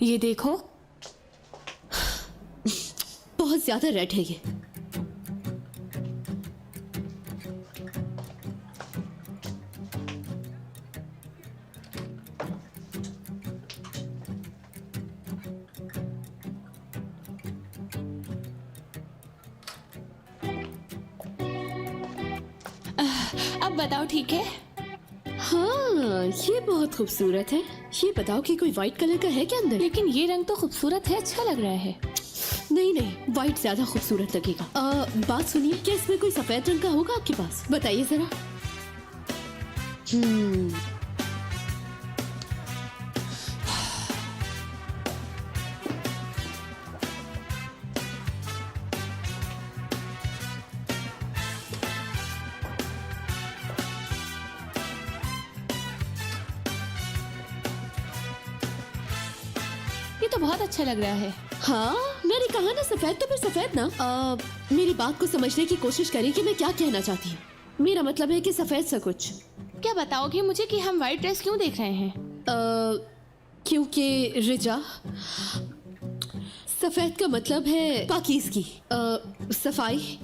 ये देखो, बहुत ज्यादा रेड है ये। अब बताओ ठीक है? हाँ, ये बहुत खूबसूरत है। ये बताओ कि कोई व्हाइट कलर का है क्या अंदर? लेकिन ये रंग तो खूबसूरत है, अच्छा लग रहा है। नहीं नहीं, व्हाइट ज्यादा खूबसूरत लगेगा। बात सुनिए, क्या इसमें कोई सफेद रंग का होगा आपके पास? बताइए जरा। ये तो बहुत अच्छा लग रहा है। हाँ, मैंने कहा ना सफेद तो फिर सफेद ना। मेरी बात को समझने की कोशिश करें कि मैं क्या कहना चाहती हूँ। मेरा मतलब है कि सफेद सा कुछ। क्या बताओगे मुझे कि हम व्हाइट ड्रेस क्यों देख रहे हैं? क्योंकि रिजा, सफेद का मतलब है पाकीज़गी, सफाई,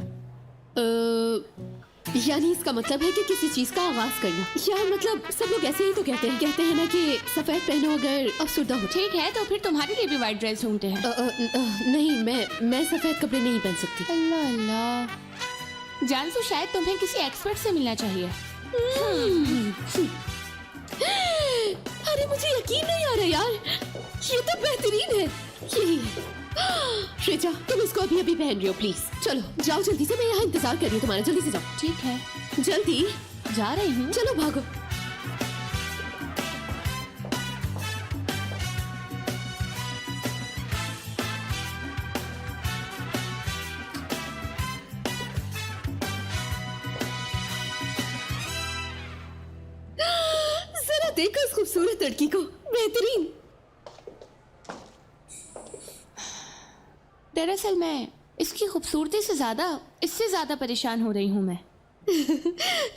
यानी इसका मतलब है कि किसी चीज का आगाज करना। या मतलब सब लोग ऐसे ही तो कहते हैं ना कि सफेद पहनो अगर अफसरदा हो। ठीक है, तो फिर तुम्हारे लिए भी व्हाइट ड्रेस ढूंढते हैं। नहीं, मैं सफेद कपड़े नहीं पहन सकती। अल्लाह अल्लाह, जानसू शायद तुम्हें किसी एक्सपर्ट से मिलना चाहिए। अरे मुझे यकीन नहीं आ रहा यार, ये तो बेहतरीन है। यही है। श्रेजा, तुम इसको अभी अभी पहन रही हो, प्लीज। चलो जाओ जल्दी से, मैं यहाँ इंतजार कर रही हूँ तुम्हारा। जल्दी से जाओ। ठीक है, जल्दी। जा रही हूँ। चलो भागो। जरा देखो इस खूबसूरत लड़की को, बेहतरीन। दरअसल मैं इसकी खूबसूरती से ज्यादा इससे ज्यादा परेशान हो रही हूँ मैं।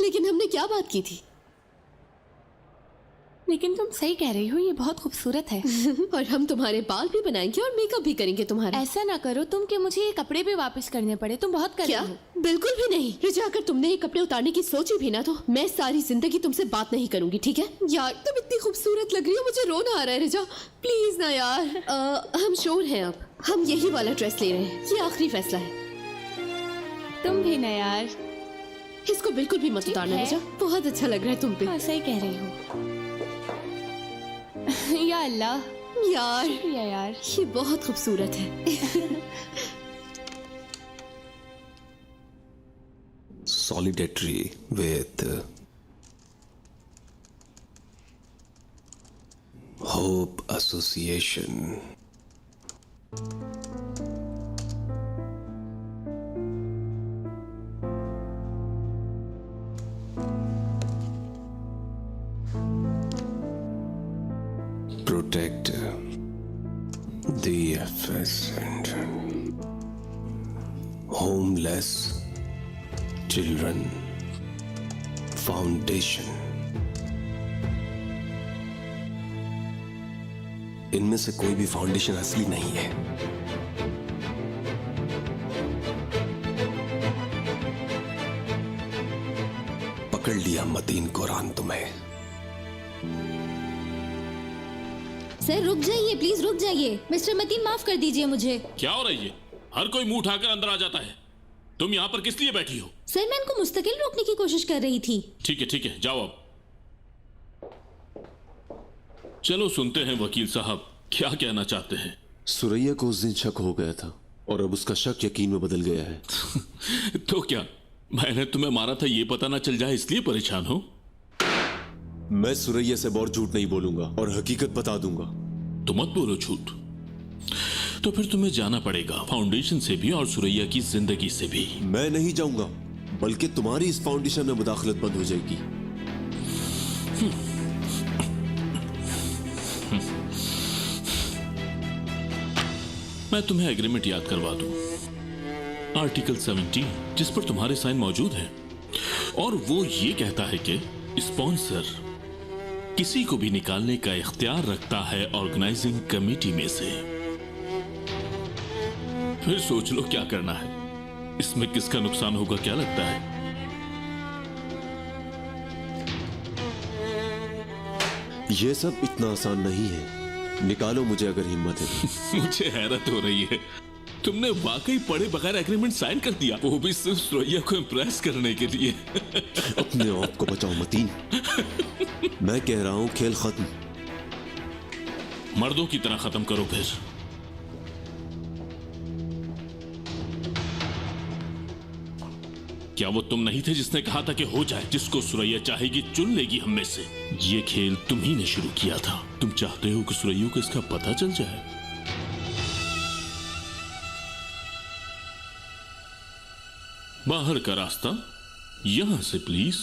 लेकिन हमने क्या बात की थी? लेकिन तुम सही कह रही हो, ये बहुत खूबसूरत है। और हम तुम्हारे बाल भी बनाएंगे और मेकअप भी करेंगे तुम्हारा। ऐसा ना करो तुम कि मुझे ये कपड़े भी वापस करने पड़े। तुम बहुत कर क्या? रही हो। बिल्कुल भी नहीं रिजा, अगर तुमने ये कपड़े उतारने की सोची भी ना तो मैं सारी जिंदगी तुमसे बात नहीं करूंगी, ठीक है? यार तुम इतनी खूबसूरत लग रही हो, मुझे रोना आ रहा है रिजा, प्लीज ना यार। हम श्योर हैं, अब हम यही वाला ड्रेस ले रहे हैं। ये आखिरी फैसला है। तुम भी ना यार, इसको बिल्कुल भी मत उतारना रिजा, बहुत अच्छा लग रहा है तुम पे। हाँ सही कह रही हो। या अल्लाह यार, यार ये बहुत खूबसूरत है। Solidarity with Hope Association. Protect the innocent. Homeless Children foundation. इनमें से कोई भी फाउंडेशन असली नहीं है। पकड़ लिया मतीन कुरान तुम्हें। सर रुक जाइए, प्लीज रुक जाइए। मिस्टर मतीन माफ कर दीजिए मुझे। क्या हो रही है? हर कोई मुंह उठाकर अंदर आ जाता है। तुम यहाँ पर किस लिए बैठी हो? सर मैं इनको मुस्तकिल रोकने की कोशिश कर रही थी। ठीक है, जाओ अब। चलो सुनते हैं वकील साहब क्या कहना चाहते हैं। सुरैया को उस दिन शक हो गया था और अब उसका शक यकीन में बदल गया है। तो क्या मैंने तुम्हें मारा था ये पता ना चल जाए इसलिए परेशान हो? मैं सुरैया से और झूठ नहीं बोलूंगा और हकीकत बता दूंगा। तो मत बोलो झूठ। तो फिर तुम्हें जाना पड़ेगा, फाउंडेशन से भी और सुरैया की जिंदगी से भी। मैं नहीं जाऊंगा, बल्कि तुम्हारी इस फाउंडेशन में मुदाखलत बंद हो जाएगी। मैं तुम्हें एग्रीमेंट याद करवा दूं, आर्टिकल 17 जिस पर तुम्हारे साइन मौजूद हैं, और वो ये कहता है कि स्पॉन्सर किसी को भी निकालने का इख्तियार रखता है ऑर्गेनाइजिंग कमेटी में से। फिर सोच लो क्या करना है। इसमें किसका नुकसान होगा, क्या लगता है? ये सब इतना आसान नहीं है। निकालो मुझे अगर हिम्मत है तो। मुझे हैरत हो रही है, तुमने वाकई पढ़े बगैर एग्रीमेंट साइन कर दिया, वो भी सिर्फ सुरैया को इम्प्रेस करने के लिए। अपने आप को बचाओ मतीन। मैं कह रहा हूं खेल खत्म। मर्दों की तरह खत्म करो फिर। क्या वो तुम नहीं थे जिसने कहा था कि हो जाए, जिसको सुरैया चाहेगी चुन लेगी हम में से? ये खेल तुम ही ने शुरू किया था। तुम चाहते हो कि सुरैया को इसका पता चल जाए। बाहर का रास्ता यहां से प्लीज।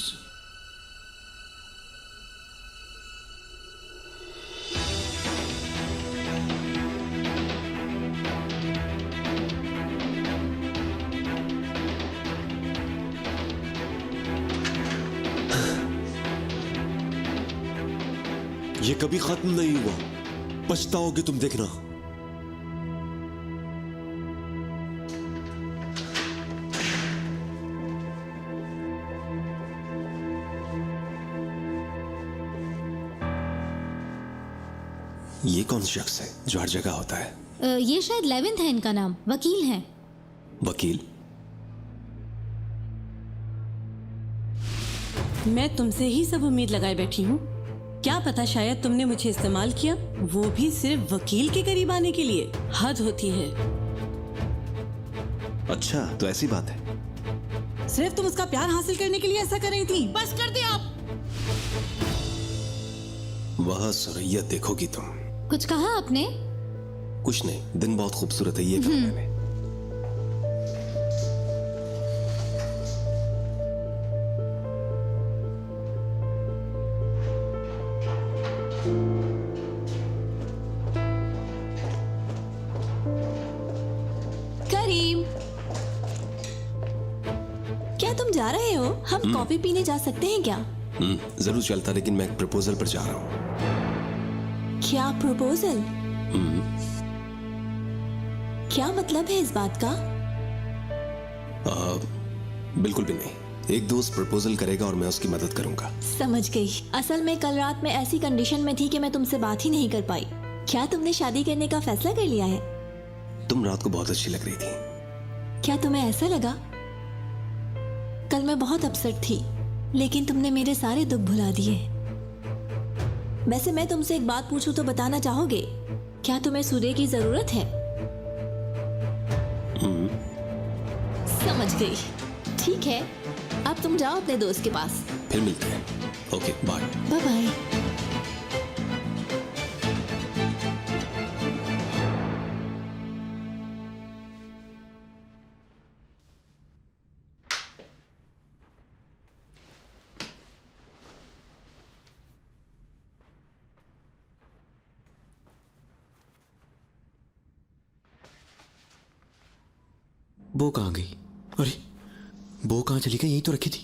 ये कभी खत्म नहीं हुआ, पछताओगे तुम, देखना। ये कौन शख्स है जो हर जगह होता है? ये शायद 11th है इनका नाम, वकील हैं। वकील? मैं तुमसे ही सब उम्मीद लगाए बैठी हूँ। क्या पता शायद तुमने मुझे इस्तेमाल किया, वो भी सिर्फ वकील के करीब आने के लिए। हद होती है। अच्छा, तो ऐसी बात है। सिर्फ तुम उसका प्यार हासिल करने के लिए ऐसा कर रही थी? बस कर दे आप। वह सुरैया देखोगी तुम। कुछ कहा आपने? कुछ नहीं, दिन बहुत खूबसूरत है, ये कहा मैंने। करीम, क्या तुम जा रहे हो? हम कॉफी पीने जा सकते हैं क्या? जरूर चलता, लेकिन मैं एक प्रपोजल पर जा रहा हूँ। क्या प्रपोजल? क्या मतलब है इस बात का? बिल्कुल भी नहीं। एक दोस्त प्रपोजल करेगा और मैं उसकी मदद करूंगा। समझ गई। असल में कल रात में ऐसी कंडीशन में थी कि मैं तुमसे बात ही नहीं कर पाई। क्या तुमने शादी करने का फैसला कर लिया है? तुम रात को बहुत अच्छी लग रही थी। क्या तुम्हें ऐसा लगा? कल मैं बहुत अपसेट थी, लेकिन तुमने मेरे सारे दुख भुला दिए। वैसे मैं तुमसे एक बात पूछूं तो बताना चाहोगे? क्या तुम्हें सूर्य की जरूरत है? समझ गई। ठीक है, अब तुम जाओ अपने दोस्त के पास। फिर मिलते हैं। Okay, bye. Bye bye. वो कहाँ गई? अरे वो कहाँ चली गई? यहीं तो रखी थी।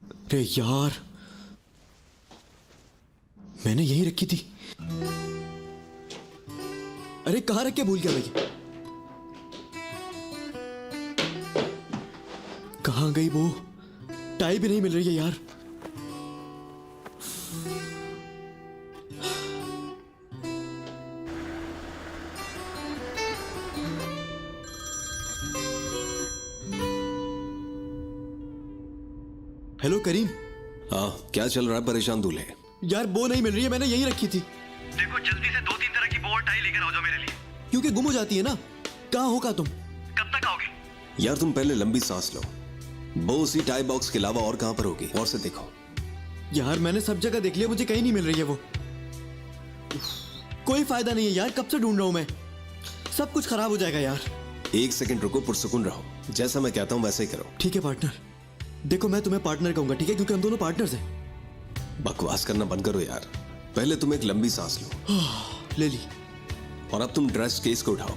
अरे यार, मैंने यहीं रखी थी। अरे कहाँ रख के भूल गया भाई? कहाँ गई वो? टाई भी नहीं मिल रही है यार। हेलो करीम। हाँ, क्या चल रहा है परेशान दूल्हे? यार वो नहीं मिल रही है, मैंने यहीं रखी थी। देखो जल्दी से 2-3 तरह की बो और टाई लेकर आओ जाओ मेरे लिए। क्योंकि गुम हो जाती है ना। कहाँ होगा तुम? कब तक आओगे? यार तुम पहले लंबी सांस लो। वो उसी टाई बॉक्स के अलावा और कहाँ पर होगी? और से देखो। यार मैंने सब जगह देख लिया, मुझे कहीं नहीं मिल रही है वो। कोई फायदा नहीं है यार, कब से ढूंढ रहा हूं मैं। सब कुछ खराब हो जाएगा यार। एक सेकंड रुको, पुरसुकून रहो। जैसा मैं कहता हूँ वैसे ही करो। ठीक है पार्टनर। देखो मैं तुम्हें पार्टनर कहूंगा, ठीक है? क्योंकि हम दोनों पार्टनर्स हैं। बकवास करना बंद करो यार। पहले तुम एक लंबी सांस लो। ले ली। और अब तुम ड्रेस केस को उठाओ।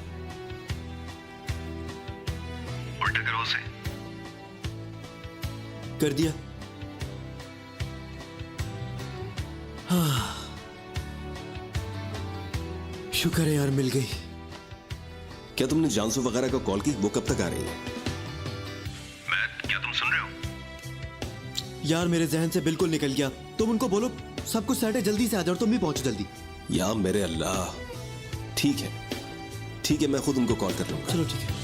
उल्टा करो उसे। कर दिया। शुक्र है यार, मिल गई। क्या तुमने जानसू वगैरह को कॉल की? वो कब तक आ रही है? मैं, क्या तुम सुन रहे हो? यार मेरे जहन से बिल्कुल निकल गया। तुम उनको बोलो सब कुछ सेट है, जल्दी से आ जाओ और तुम भी पहुंचो जल्दी। या मेरे अल्लाह। ठीक है ठीक है, मैं खुद उनको कॉल कर लूंगा। चलो ठीक है।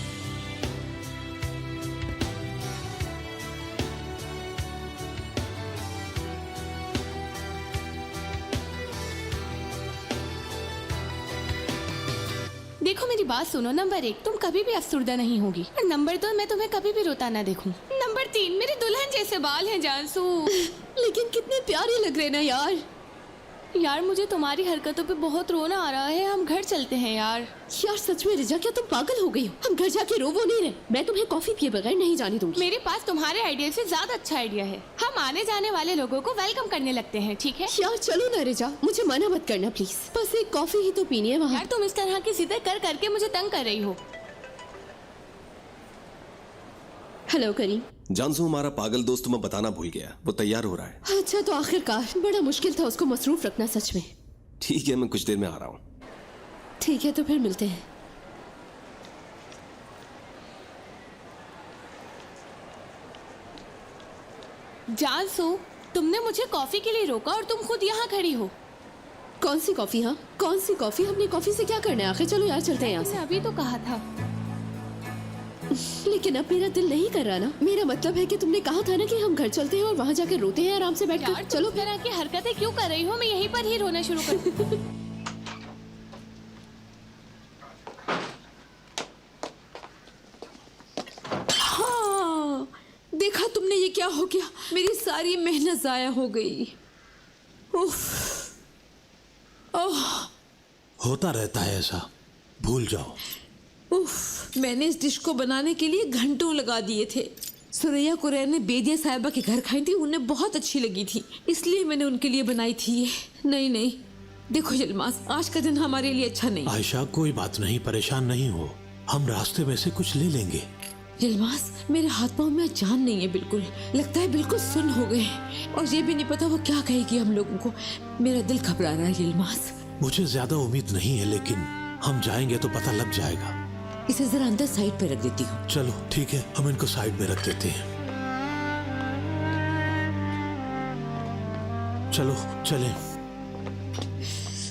देखो मेरी बात सुनो। नंबर 1, तुम कभी भी अफसुर्दा नहीं होगी। और नंबर 2, मैं तुम्हें कभी भी रोता ना देखूं। नंबर 3, मेरे दुल्हन जैसे बाल हैं जानसू। लेकिन कितने प्यारे लग रहे ना यार। यार मुझे तुम्हारी हरकतों पे बहुत रोना आ रहा है। हम घर चलते हैं यार। यार सच में रिजा, क्या तुम पागल हो गई हो? हम घर जाके रो वो नहीं रहे। मैं तुम्हें कॉफी पिए बगैर नहीं जाने दूंगी। मेरे पास तुम्हारे आइडिया से ज्यादा अच्छा आइडिया है। हम आने जाने वाले लोगों को वेलकम करने लगते हैं, ठीक है? यार चलो ना रिजा, मुझे मना मत करना प्लीज। बस एक कॉफी ही तो पीनी है वहाँ। यार तुम इस तरह की जिद कर करके मुझे तंग कर रही हो। हेलो करीम। जानसू हमारा पागल दोस्त तुम्हें बताना भूल गया, वो तैयार हो रहा है। अच्छा तो आखिरकार, बड़ा मुश्किल था उसको मसरूफ रखना सच में। ठीक है, मैं कुछ देर में आ रहा हूँ। ठीक है तो फिर मिलते हैं। जानसू, तुमने मुझे कॉफी के लिए रोका और तुम खुद यहाँ खड़ी हो। कौन सी कॉफी? हाँ कौन सी कॉफी? हमने कॉफी से क्या करना है आखिर? चलो यार चलते हैं यहाँ मैंने अभी तो कहा था। से। लेकिन अब मेरा दिल नहीं कर रहा ना। मेरा मतलब है कि तुमने कहा था ना कि हम घर चलते हैं और वहाँ जाकर रोते हैं आराम से बैठकर। यार चलो, तरह की हरकतें क्यों कर रही हो? मैं यहीं पर ही रोना शुरू कर। हाँ, देखा तुमने ये क्या हो गया? मेरी सारी मेहनत जाया हो गई। उफ, ओह, होता रहता है ऐसा, भूल जाओ। उफ, मैंने इस डिश को बनाने के लिए घंटों लगा दिए थे। सुरैया कुरैन ने बेदिया साहिबा के घर खाई थी, उन्हें बहुत अच्छी लगी थी, इसलिए मैंने उनके लिए बनाई थी ये। नहीं नहीं, देखो यलमास, आज का दिन हमारे लिए अच्छा नहीं। आयशा कोई बात नहीं, परेशान नहीं हो, हम रास्ते में से कुछ ले लेंगे। यलमास, मेरे हाथ पाँव में जान नहीं है बिल्कुल, लगता है बिल्कुल सुन्न हो गए, और ये भी नहीं पता वो क्या कहेगी हम लोगों को। मेरा दिल घबरा रहा है यलमास। मुझे ज्यादा उम्मीद नहीं है, लेकिन हम जाएंगे तो पता लग जाएगा। इसे जरा अंदर साइड पे रख देती हूँ। चलो ठीक है, हम इनको साइड में रख देते हैं। चलो चलें।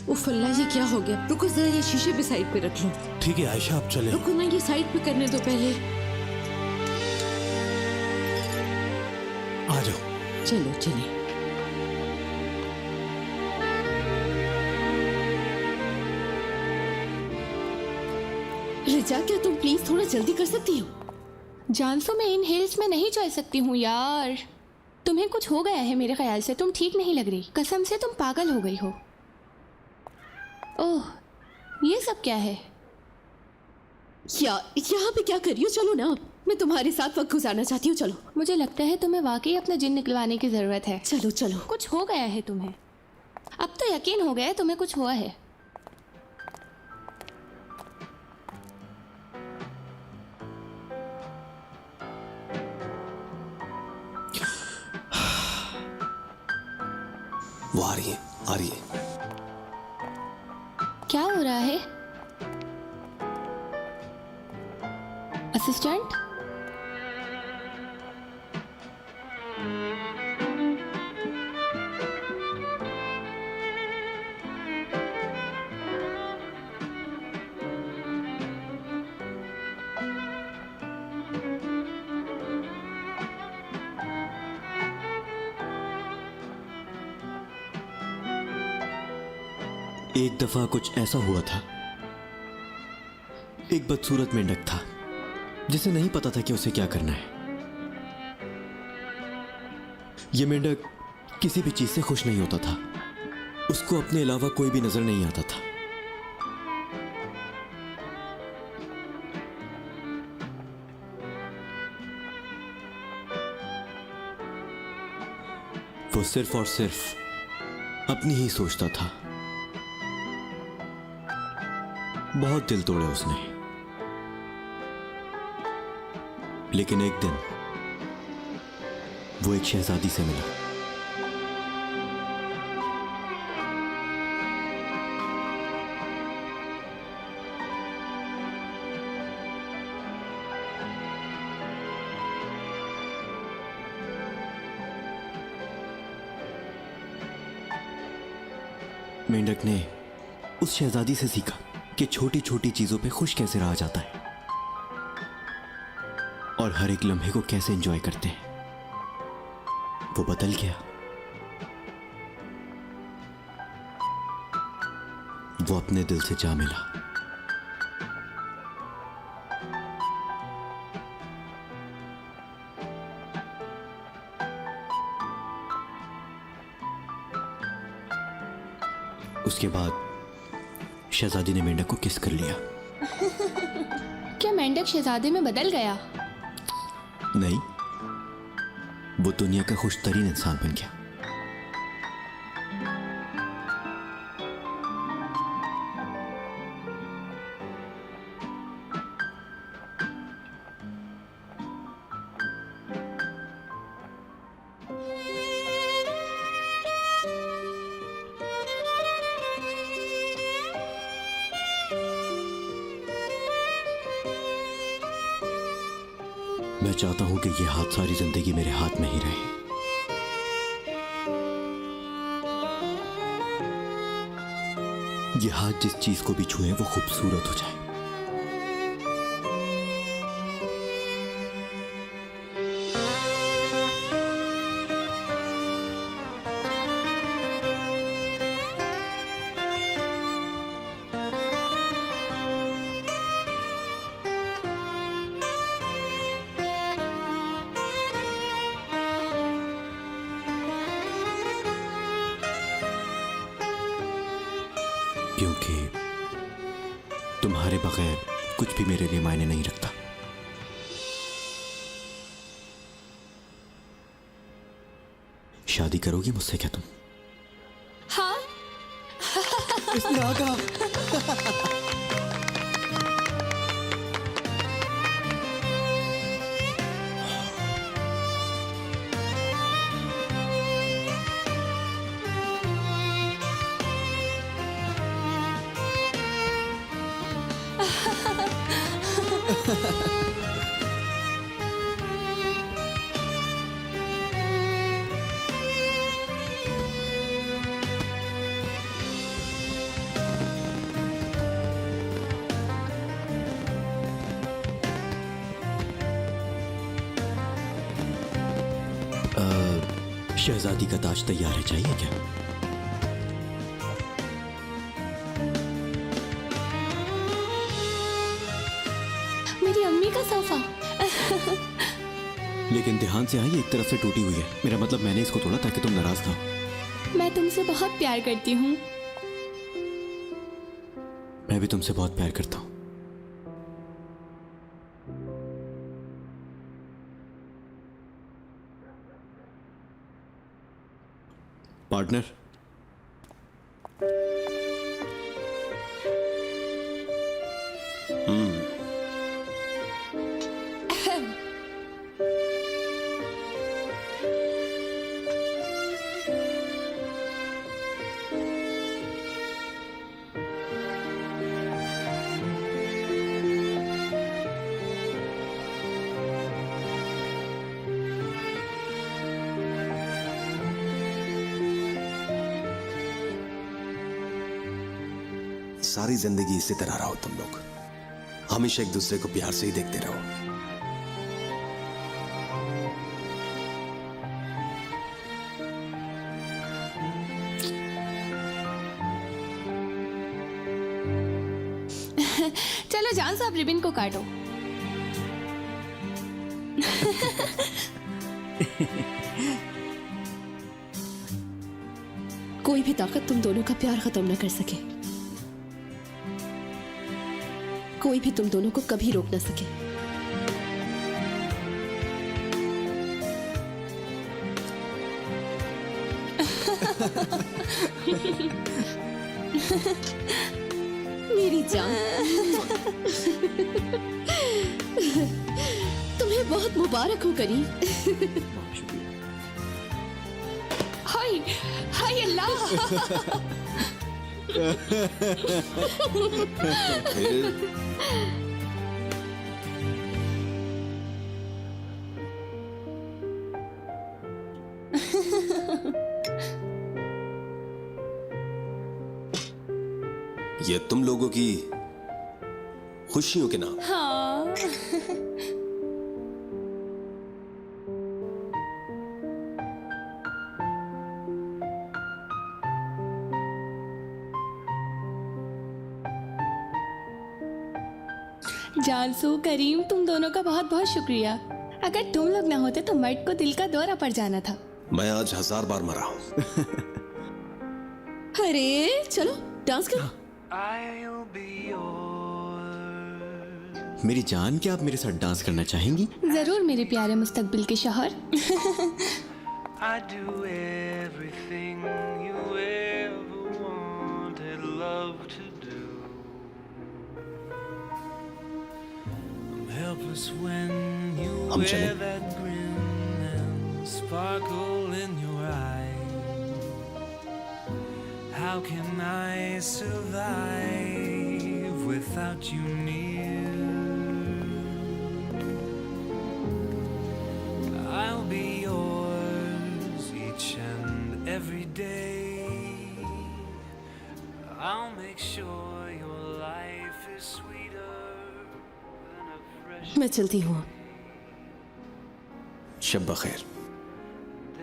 उफ अल्लाह, ये क्या हो गया? रुको जरा, ये शीशे भी साइड पे रख लो। ठीक है आयशा, आप चलें। रुको ना, ये साइड पे करने दो पहले। आ जाओ। चलो चलिए। रिजा, क्या तुम प्लीज थोड़ा जल्दी कर सकती हो? जानसू, मैं इन हिल्स में नहीं चल सकती हूँ यार। तुम्हें कुछ हो गया है मेरे ख्याल से। तुम ठीक नहीं लग रही, कसम से तुम पागल हो गई हो। ओह, ये सब क्या है? यहाँ पे क्या कर रही हो? चलो ना, मैं तुम्हारे साथ वक्त गुजारना चाहती हूँ। चलो। मुझे लगता है तुम्हें वाकई अपना जिन निकलवाने की जरूरत है। चलो चलो। कुछ हो गया है तुम्हें। अब तो यकीन हो गया है तुम्हें कुछ हुआ है। वो आ रही है, आ रही है। क्या हो रहा है? असिस्टेंट? एक दफा कुछ ऐसा हुआ था। एक बदसूरत मेंढक था जिसे नहीं पता था कि उसे क्या करना है। यह मेंढक किसी भी चीज से खुश नहीं होता था। उसको अपने अलावा कोई भी नजर नहीं आता था। वो सिर्फ और सिर्फ अपनी ही सोचता था। बहुत दिल तोड़े उसने, लेकिन एक दिन वो एक शहजादी से मिला। मेंढक ने उस शहजादी से सीखा कि छोटी छोटी चीजों पे खुश कैसे रहा जाता है और हर एक लम्हे को कैसे एंजॉय करते हैं। वो बदल गया। वो अपने दिल से जा मिला। उसके बाद शहजादी ने मेंढक को किस कर लिया। क्या मेंढक शहजादे में बदल गया? नहीं, वो दुनिया का खुश तरीन इंसान बन गया। मैं चाहता हूं कि ये हाथ सारी जिंदगी मेरे हाथ में ही रहे। ये हाथ जिस चीज को भी छुए वो खूबसूरत हो जाए। क्योंकि तुम्हारे बगैर कुछ भी मेरे लिए मायने नहीं रखता। शादी करोगी मुझसे क्या तुम? हाँ। इसने आ कहा। शहजादी का ताज तैयार है, चाहिए क्या? मेरी अम्मी का सोफा। लेकिन ध्यान से आई, एक तरफ से टूटी हुई है। मेरा मतलब मैंने इसको तोड़ा ताकि तुम नाराज था। मैं तुमसे बहुत प्यार करती हूँ। मैं भी तुमसे बहुत प्यार करता हूँ। पार्टनर, सारी जिंदगी इसी तरह रहो तुम लोग, हमेशा एक दूसरे को प्यार से ही देखते रहो। चलो जान साहब, रिबन को काटो। कोई भी ताकत तुम दोनों का प्यार खत्म न कर सके। कोई भी तुम दोनों को कभी रोक न सके। मेरी जान, तुम्हें बहुत मुबारक हो करीम। हाय हाय अल्लाह। ये तुम लोगों की खुशियों के नाम। हाँ। जानसू, करीम, तुम दोनों का बहुत बहुत शुक्रिया। अगर तुम लोग ना होते तो मर्द को दिल का दौरा पड़ जाना था। मैं आज 1000 बार मरा हूं। अरे चलो डांस करो। मेरी जान, क्या आप मेरे साथ डांस करना चाहेंगी? जरूर मेरे प्यारे मुस्तकबिल के शौहर। I do everything you ever wanted love to do. I'm helpless when you हम wear चलें? that grin and sparkle in your eye. How can I survive without you near? I'll be yours each and every day. I'll make sure your life is sweeter than a fresh मैं चलती हूँ। शब बखैर।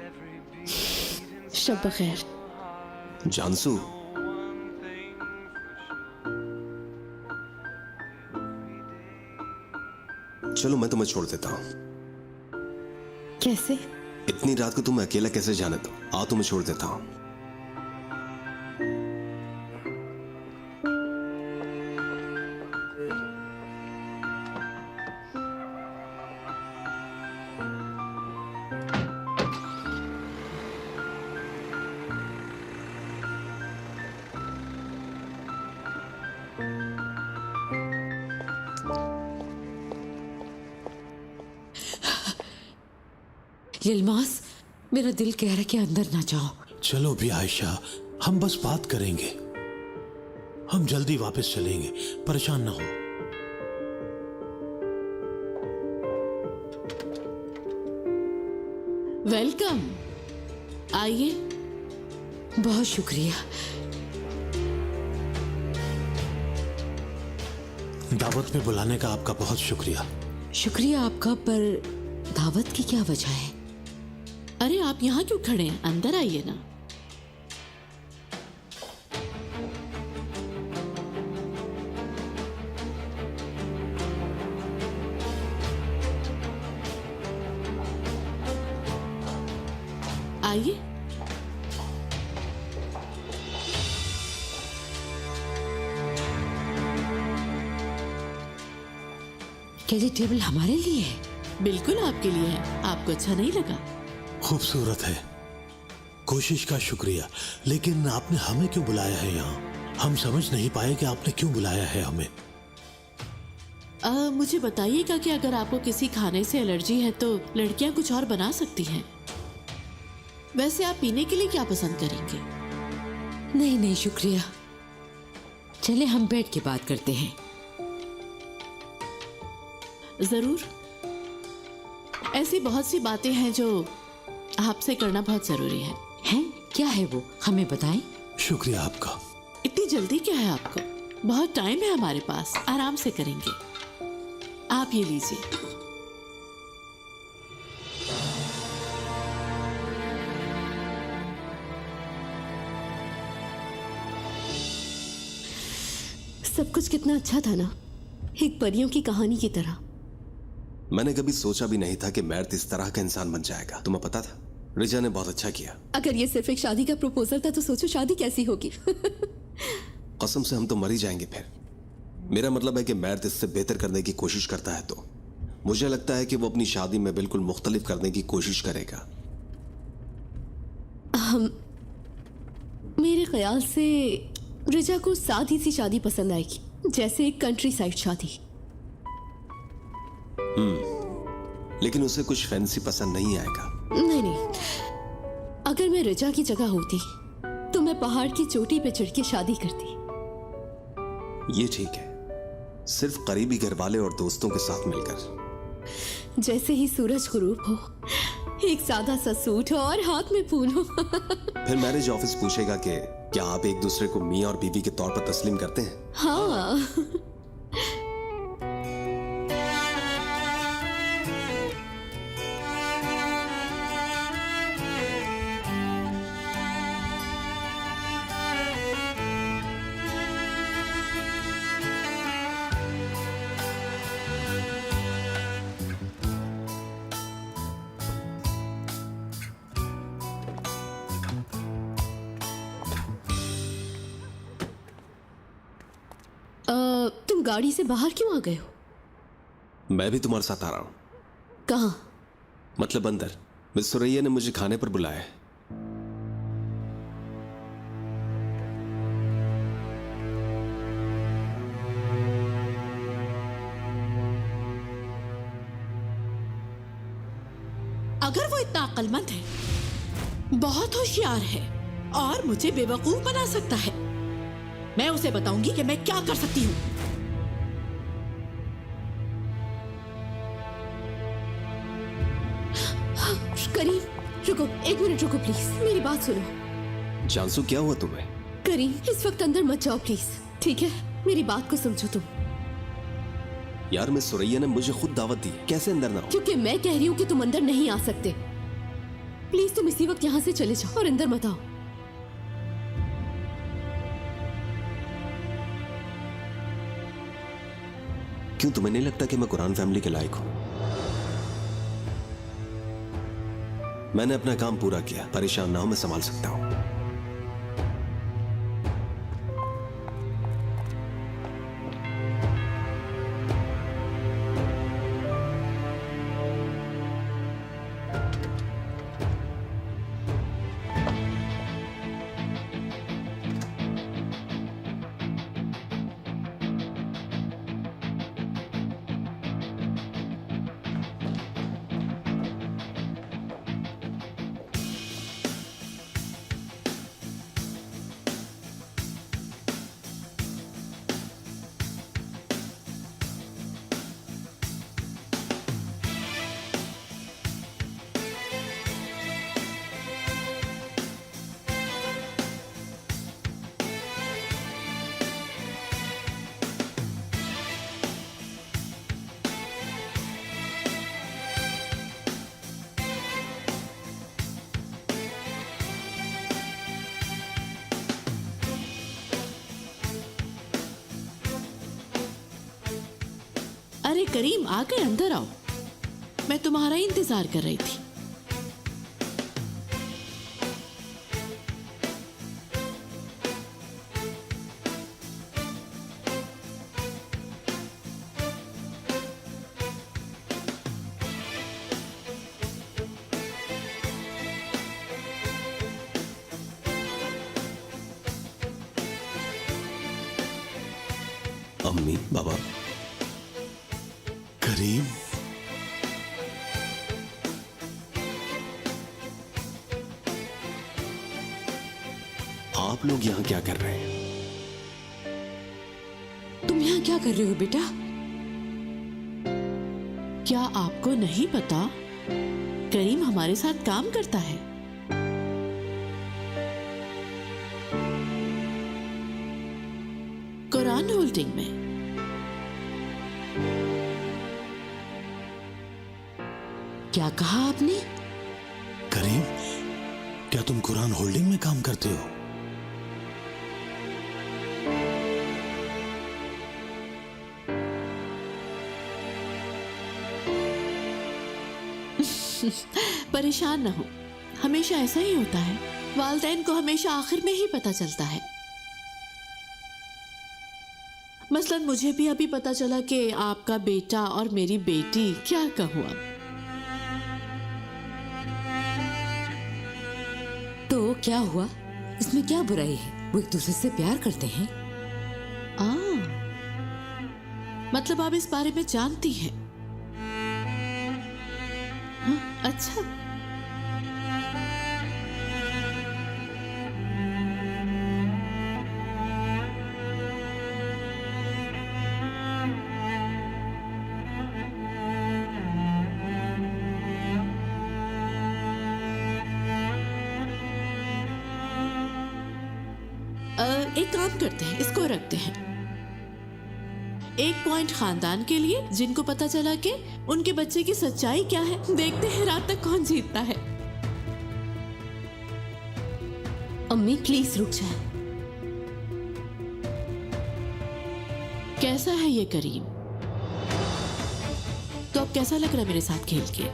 every beat Shab बखैर। जानसू, one thing for sure. चलो मैं तुम्हें छोड़ देता हूँ। कैसे? इतनी रात को तुम अकेला कैसे जाने दो? आओ तुम्हें छोड़ देता हूँ। यलमास, मेरा दिल कह रहा है कि अंदर ना जाओ। चलो भी आयशा, हम बस बात करेंगे। हम जल्दी वापस चलेंगे, परेशान ना हो। वेलकम, आइए। बहुत शुक्रिया। दावत में बुलाने का आपका बहुत शुक्रिया। शुक्रिया आपका, पर दावत की क्या वजह है? अरे आप यहाँ क्यों खड़े हैं? अंदर आइए ना। आइए। क्या ये टेबल हमारे लिए है? बिल्कुल आपके लिए है। आपको अच्छा नहीं लगा? खूबसूरत है। कोशिश का शुक्रिया, लेकिन आपने हमें क्यों बुलाया है यहाँ? हम समझ नहीं पाए कि आपने क्यों बुलाया है हमें। मुझे बताइएगा कि अगर आपको किसी खाने से एलर्जी है तो लड़कियां कुछ और बना सकती हैं। वैसे आप पीने के लिए क्या पसंद करेंगे? नहीं नहीं शुक्रिया। चले हम बैठ के बात करते हैं। जरूर। ऐसी बहुत सी बातें हैं जो आपसे करना बहुत जरूरी है। हैं? क्या है वो? हमें बताएं। शुक्रिया आपका। इतनी जल्दी क्या है आपको? बहुत टाइम है हमारे पास, आराम से करेंगे। आप ये लीजिए। सब कुछ कितना अच्छा था ना, एक परियों की कहानी की तरह। मैंने कभी सोचा भी नहीं था कि मैर्थ इस तरह का इंसान बन जाएगा। तुम्हें पता था? रिजा ने बहुत अच्छा किया। अगर ये सिर्फ एक शादी का प्रपोजल था तो सोचो शादी कैसी होगी। कसम से हम तो मर ही जाएंगे फिर। मेरा मतलब है कि मैर्थ इससे बेहतर करने की कोशिश करता है तो मुझे लगता है कि वो अपनी शादी में बिल्कुल मुख्तलिफ करने की कोशिश करेगा। मेरे ख्याल से रिजा को सादी सी शादी पसंद आएगी, जैसे एक कंट्री साइड शादी। लेकिन उसे कुछ फैंसी पसंद नहीं आएगा। नहीं नहीं, अगर मैं रिजा की जगह होती तो मैं पहाड़ की चोटी पे चढ़ के शादी करती। ये ठीक है, सिर्फ करीबी घर वाले और दोस्तों के साथ मिलकर। जैसे ही सूरज गुरूब हो, एक सादा सा सूट हो और हाथ में फूल हो। फिर मैरिज ऑफिस पूछेगा कि क्या आप एक दूसरे को मियाँ और बीवी के तौर पर तस्लीम करते हैं? हाँ। तुम गाड़ी से बाहर क्यों आ गए हो? मैं भी तुम्हारे साथ आ रहा हूं। कहाँ? मतलब अंदर। मिस सुरैया ने मुझे खाने पर बुलाया है। अगर वो इतना अक्लमंद है, बहुत होशियार है और मुझे बेवकूफ बना सकता है, मैं उसे बताऊंगी कि मैं क्या कर सकती हूँ। करीम, रुको, एक मिनट रुको प्लीज, मेरी बात सुनो। जानसू, क्या हुआ तुम्हें? करीम, इस वक्त अंदर मत जाओ प्लीज, ठीक है? मेरी बात को समझो तुम। यार, मिस सुरैया ने मुझे खुद दावत दी है, कैसे अंदर ना हो? क्योंकि मैं कह रही हूँ कि तुम अंदर नहीं आ सकते। प्लीज तुम इसी वक्त यहाँ से चले जाओ और अंदर मत आओ। क्यों, तुम्हें नहीं लगता कि मैं कुरान फैमिली के लायक हूं? मैंने अपना काम पूरा किया, परेशान ना हो, मैं संभाल सकता हूं। अरे करीम, आ गए, अंदर आओ, मैं तुम्हारा ही इंतजार कर रही थी। अम्मी, बाबा। करीम, आप लोग यहाँ क्या कर रहे हैं? तुम यहाँ क्या कर रहे हो बेटा? क्या आपको नहीं पता करीम हमारे साथ काम करता है? कुरान होल्डिंग में। क्या कहा आपने? करीम, क्या तुम कुरान होल्डिंग में काम करते हो? परेशान न हो, हमेशा ऐसा ही होता है, वालिदैन को हमेशा आखिर में ही पता चलता है। मसलन मुझे भी अभी पता चला कि आपका बेटा और मेरी बेटी, क्या कहूँ अब। तो क्या हुआ? इसमें क्या बुराई है? वो एक दूसरे से प्यार करते हैं। मतलब आप इस बारे में जानती हैं? हाँ, अच्छा। एक काम करते हैं, इसको रखते हैं। 1 पॉइंट खानदान के लिए, जिनको पता चला कि उनके बच्चे की सच्चाई क्या है। देखते हैं रात तक कौन जीतता है। अम्मी प्लीज रुक जाए। कैसा है ये करीम? तो अब कैसा लग रहा है मेरे साथ खेल के?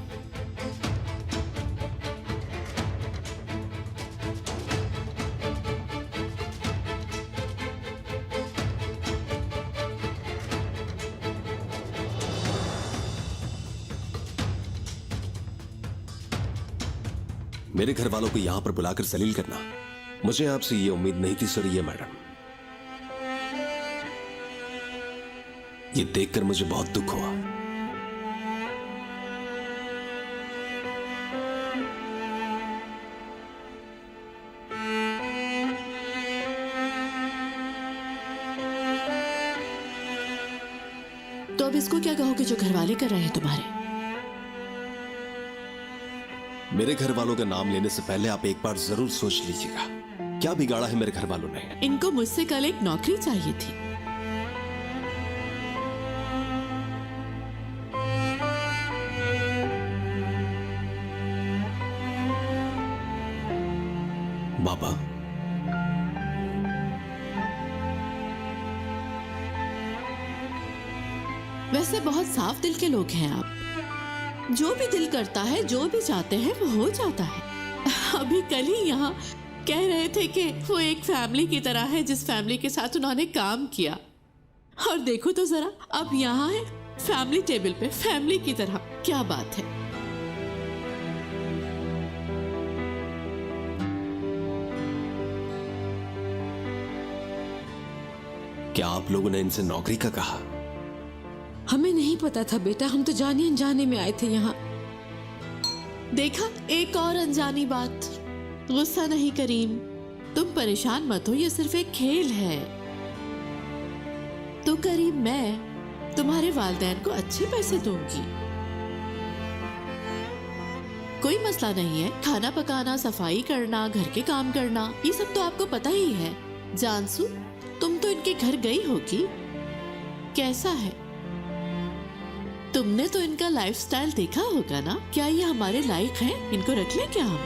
मेरे घर वालों को यहां पर बुलाकर जलील करना, मुझे आपसे ये उम्मीद नहीं थी सुरैया मैडम। ये देखकर मुझे बहुत दुख हुआ। तो अब इसको क्या कहोगे जो घर वाले कर रहे हैं तुम्हारे? मेरे घर वालों का नाम लेने से पहले आप एक बार जरूर सोच लीजिएगा, क्या बिगाड़ा है मेरे घर वालों ने। इनको मुझसे कल एक नौकरी चाहिए थी। बाबा, वैसे बहुत साफ दिल के लोग हैं आप। जो भी दिल करता है, जो भी चाहते हैं, वो हो जाता है। अभी कल ही यहाँ कह रहे थे कि वो एक फैमिली की तरह है जिस फैमिली के साथ उन्होंने काम किया, और देखो तो जरा अब यहाँ है फैमिली टेबल पे फैमिली की तरह। क्या बात है। क्या आप लोगों ने इनसे नौकरी का कहा? हमें नहीं पता था बेटा, हम तो जाने अनजाने में आए थे यहाँ। देखा, एक और अनजानी बात। गुस्सा नहीं करीम, तुम परेशान मत हो, ये सिर्फ एक खेल है। तो करीम, मैं तुम्हारे वालिदैन को अच्छे पैसे दूंगी, कोई मसला नहीं है। खाना पकाना, सफाई करना, घर के काम करना, ये सब तो आपको पता ही है। जानसू, तुम तो इनके घर गई होगी, कैसा है? तुमने तो इनका लाइफस्टाइल देखा होगा ना। क्या ये हमारे लायक हैं? इनको रख लें क्या हम?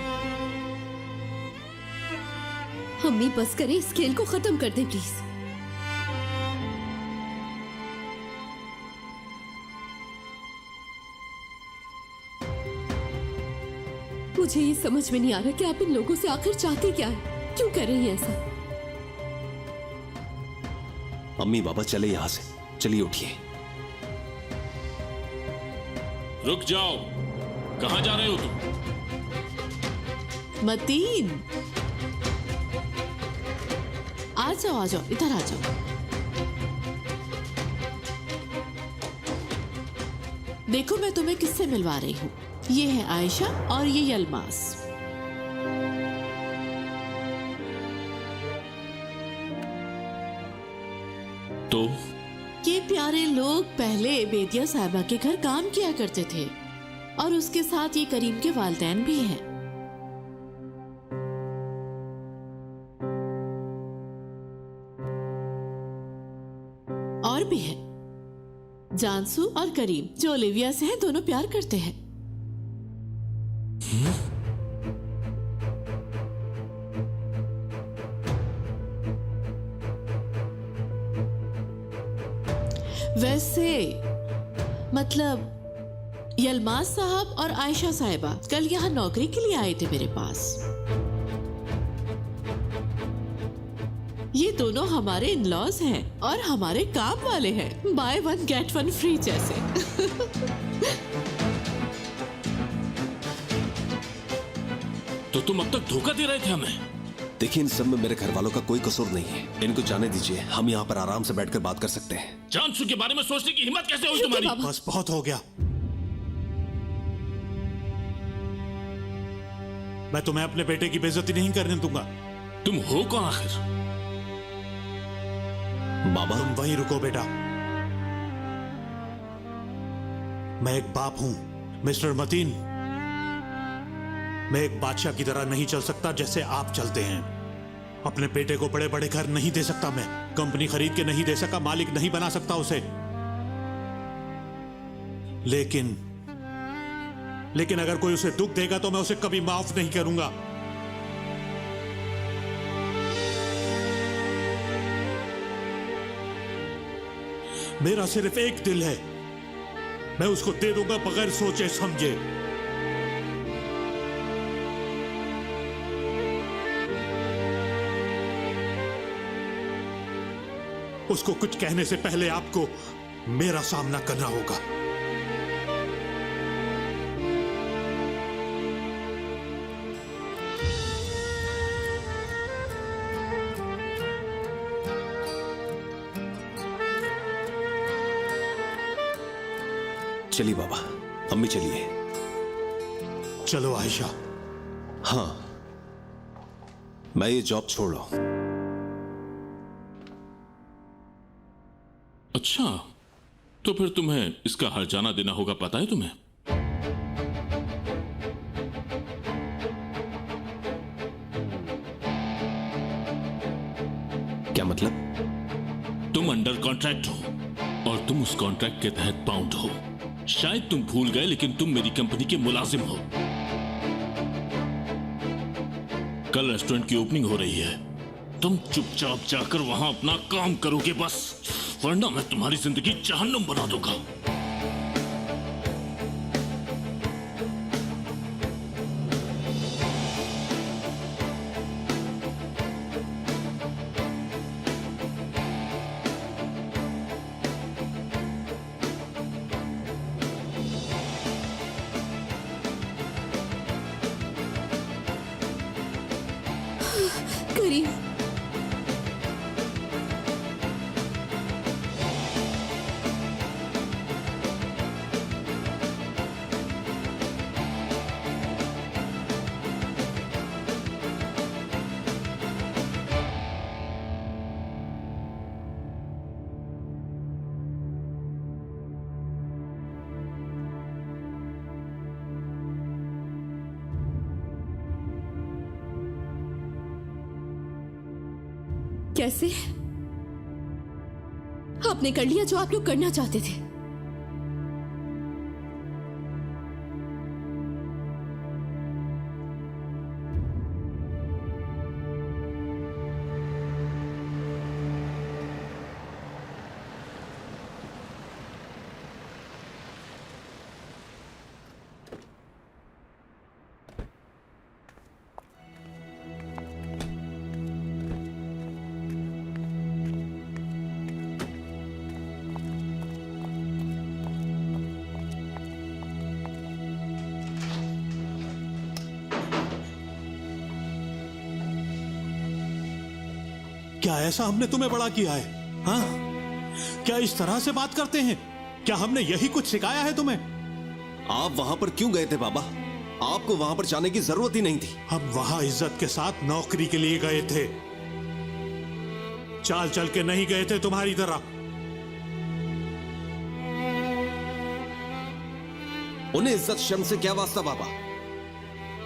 अम्मी बस करें, इस खेल को खत्म कर दें प्लीज। मुझे ये समझ में नहीं आ रहा कि आप इन लोगों से आखिर चाहते क्या है, क्यों कर रही हैं ऐसा? अम्मी बाबा चले यहां से, चलिए उठिए। रुक जाओ, कहां जा रहे हो तुम? मतीन, आ जाओ, इधर आ जाओ। देखो, मैं तुम्हें किससे मिलवा रही हूँ। ये है आयशा और ये यलमास। तो ये प्यारे लोग पहले बेदिया साहिबा के घर काम किया करते थे, और उसके साथ ये करीम के वालिदैन भी हैं। और भी है जानसू और करीम, जो ओलिविया से हैं, दोनों प्यार करते हैं। वैसे मतलब यलमास साहब और आयशा साहिबा कल यहाँ नौकरी के लिए आए थे मेरे पास। ये दोनों हमारे इन-लॉज हैं और हमारे काम वाले हैं, by one get one free जैसे। तो तुम अब तक धोखा दे रहे थे हमें? देखिए, इन सब में मेरे घर वालों का कोई कसूर नहीं है। इनको जाने दीजिए, हम यहाँ पर आराम से बैठकर बात कर सकते हैं। जानसू के बारे में सोचने की हिम्मत कैसे हुई तुम्हारी? बस बहुत हो गया। मैं तुम्हें अपने बेटे की बेइज्जती नहीं करने दूंगा। तुम हो कौन आखिर? बाबा, तुम वहीं रुको बेटा। मैं एक बाप हूं मिस्टर मतीन। मैं एक बादशाह की तरह नहीं चल सकता जैसे आप चलते हैं। अपने बेटे को बड़े बड़े घर नहीं दे सकता मैं, कंपनी खरीद के नहीं दे सका, मालिक नहीं बना सकता उसे। लेकिन अगर कोई उसे दुख देगा तो मैं उसे कभी माफ नहीं करूंगा। मेरा सिर्फ एक दिल है, मैं उसको दे दूंगा बगैर सोचे समझे। उसको कुछ कहने से पहले आपको मेरा सामना करना होगा। चलिए बाबा, अम्मी चलिए। चलो आयशा। हाँ, मैं ये जॉब छोड़ रहा हूं। अच्छा, तो फिर तुम्हें इसका हर्जाना देना होगा, पता है तुम्हें? क्या मतलब? तुम अंडर कॉन्ट्रैक्ट हो और तुम उस कॉन्ट्रैक्ट के तहत बाउंड हो। शायद तुम भूल गए, लेकिन तुम मेरी कंपनी के मुलाजिम हो। कल रेस्टोरेंट की ओपनिंग हो रही है, तुम चुपचाप जाकर वहां अपना काम करोगे बस, वरना मैं तुम्हारी जिंदगी जहन्नुम बना दूंगा। करीम, कैसे? आपने कर लिया जो आप लोग करना चाहते थे। क्या ऐसा हमने तुम्हें बड़ा किया है? हाँ, क्या इस तरह से बात करते हैं? क्या हमने यही कुछ सिखाया है तुम्हें? आप वहां पर क्यों गए थे बाबा? आपको वहां पर जाने की जरूरत ही नहीं थी। हम वहां इज्जत के साथ नौकरी के लिए गए थे, चाल चल के नहीं गए थे तुम्हारी तरह। उन्हें इज्जत शर्म से क्या वास्ता बाबा?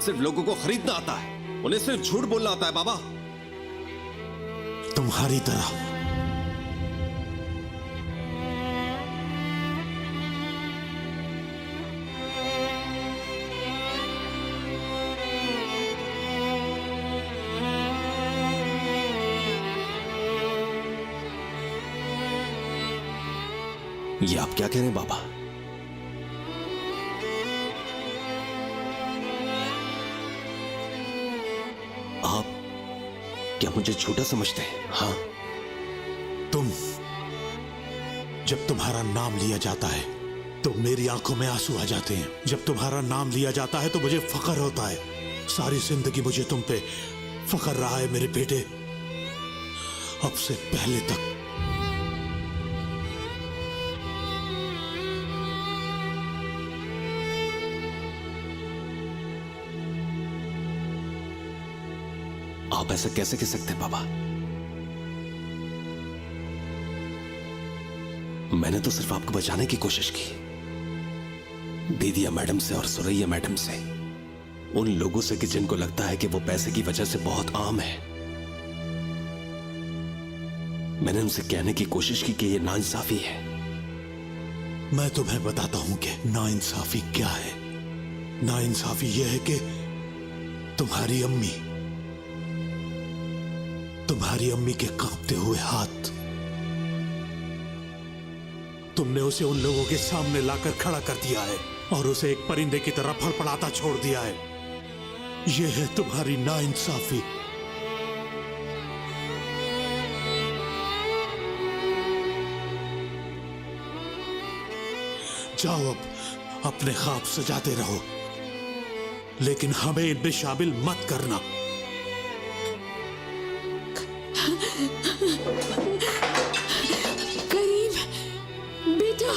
सिर्फ लोगों को खरीदना आता है, उन्हें सिर्फ झूठ बोलना आता है बाबा। तुम्हारी तरह। ये आप क्या कह रहे हैं बाबा? आप क्या मुझे झूठा समझते हैं? हाँ, तुम, जब तुम्हारा नाम लिया जाता है तो मेरी आंखों में आंसू आ जाते हैं। जब तुम्हारा नाम लिया जाता है तो मुझे फख्र होता है। सारी जिंदगी मुझे तुम पे फख्र रहा है मेरे बेटे, अब से पहले तक। आप ऐसा कैसे कह सकते हैं बाबा? मैंने तो सिर्फ आपको बचाने की कोशिश की। दीदिया मैडम से और सुरैया मैडम से, उन लोगों से कि जिनको लगता है कि वो पैसे की वजह से बहुत आम है। मैंने उनसे कहने की कोशिश की कि ये नाइंसाफी है। मैं तुम्हें बताता हूं कि नाइंसाफी क्या है। नाइंसाफी यह है कि तुम्हारी अम्मी के कांपते हुए हाथ तुमने उसे उन लोगों के सामने लाकर खड़ा कर दिया है और उसे एक परिंदे की तरह फड़फड़ाता छोड़ दिया है। यह है तुम्हारी नाइंसाफी। जाओ अब अपने ख्वाब सजाते रहो, लेकिन हमें इनमें शामिल मत करना। करीम बेटा,